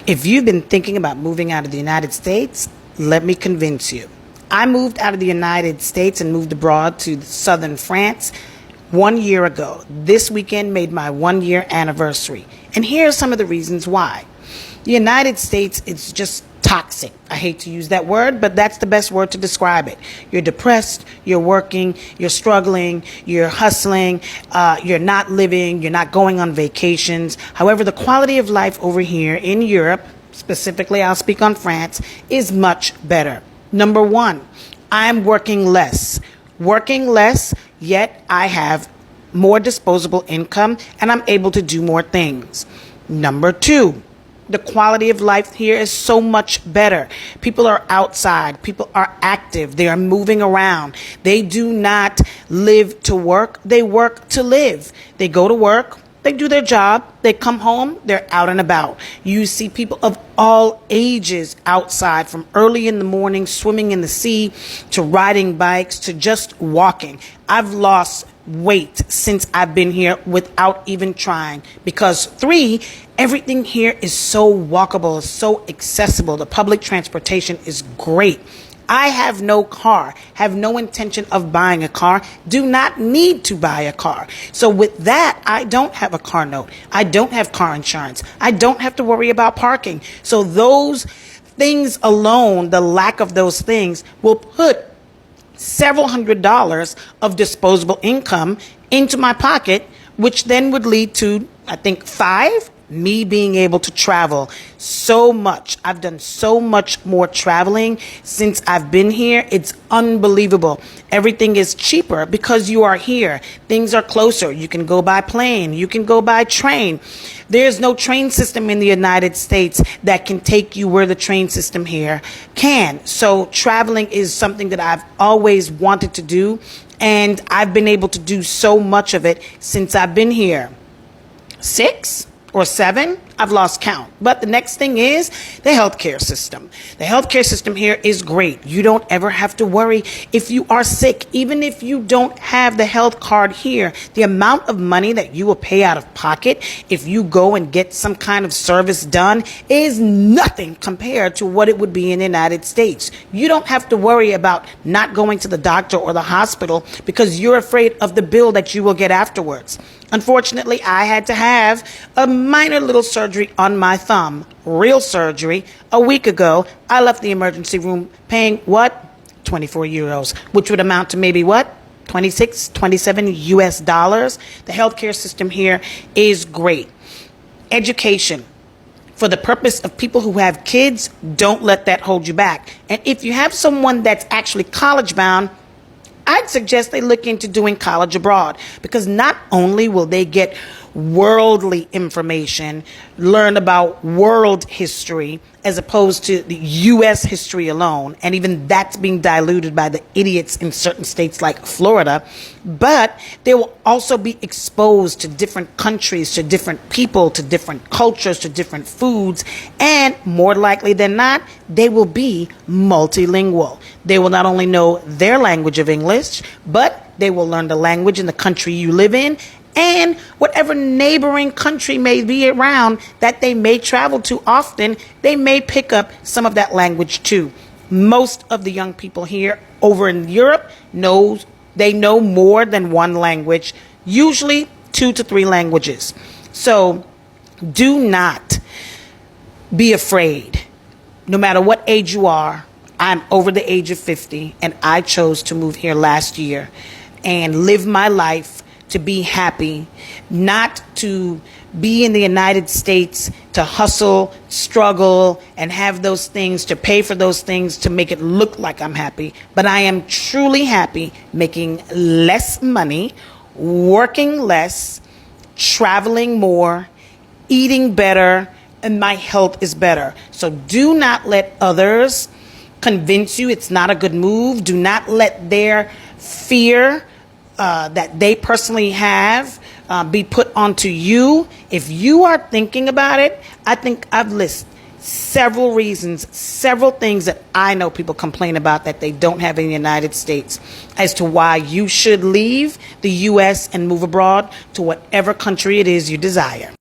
If you've been thinking about moving out of the United States, let me convince you. I moved out of the United States and moved abroad to southern France 1 year ago. This weekend made my 1 year anniversary. And here are some of the reasons why. The United States is just toxic. I hate to use that word, but that's the best word to describe it. You're depressed, you're working, you're struggling, you're hustling, you're not living, you're not going on vacations. However, the quality of life over here in Europe, specifically I'll speak on France, is much better. Number one, I'm working less. Working less, yet I have more disposable income and I'm able to do more things. Number two, the quality of life here is so much better. People are outside. People are active. They are moving around. They do not live to work. They work to live. They go to work. They do their job. They come home. They're out and about. You see people of all ages outside, from early in the morning, swimming in the sea, to riding bikes, to just walking. I've lost weight since I've been here without even trying, because three, everything here is so walkable, so accessible. The public transportation is great. I have no car, have no intention of buying a car, do not need to buy a car. So with that, I don't have a car note. I don't have car insurance. I don't have to worry about parking. So those things alone, the lack of those things, will put several $100s of disposable income into my pocket, which then would lead to, I think, five, me being able to travel so much. I've done so much more traveling since I've been here. It's unbelievable. Everything is cheaper because you are here. Things are closer. You can go by plane. You can go by train. There's no train system in the United States that can take you where the train system here can. So traveling is something that I've always wanted to do, and I've been able to do so much of it since I've been here. 6 or 7, I've lost count. But the next thing is the healthcare system. The healthcare system here is great. You don't ever have to worry if you are sick. Even if you don't have the health card here, the amount of money that you will pay out of pocket if you go and get some kind of service done is nothing compared to what it would be in the United States. You don't have to worry about not going to the doctor or the hospital because you're afraid of the bill that you will get afterwards. Unfortunately, I had to have a minor little surgery on my thumb, real surgery, a week ago. I left the emergency room paying what? 24 euros, which would amount to maybe what? 26, 27 US dollars. The healthcare system here is great. Education. For the purpose of people who have kids, don't let that hold you back. And if you have someone that's actually college bound, I'd suggest they look into doing college abroad, because not only will they get worldly information, learn about world history, as opposed to the U.S. history alone, and even that's being diluted by the idiots in certain states like Florida, but they will also be exposed to different countries, to different people, to different cultures, to different foods, and more likely than not, they will be multilingual. They will not only know their language of English, but they will learn the language in the country you live in, and whatever neighboring country may be around that they may travel to often, they may pick up some of that language too. Most of the young people here over in Europe know more than one language, usually 2 to 3 languages. So do not be afraid. No matter what age you are, I'm over the age of 50, and I chose to move here last year and live my life to be happy, not to be in the United States to hustle, struggle, and have those things, to pay for those things to make it look like I'm happy. But I am truly happy making less money, working less, traveling more, eating better, and my health is better. So do not let others convince you it's not a good move. Do not let their fear that they personally have be put onto you. If you are thinking about it, I think I've listed several reasons, several things that I know people complain about that they don't have in the United States as to why you should leave the U.S. and move abroad to whatever country it is you desire.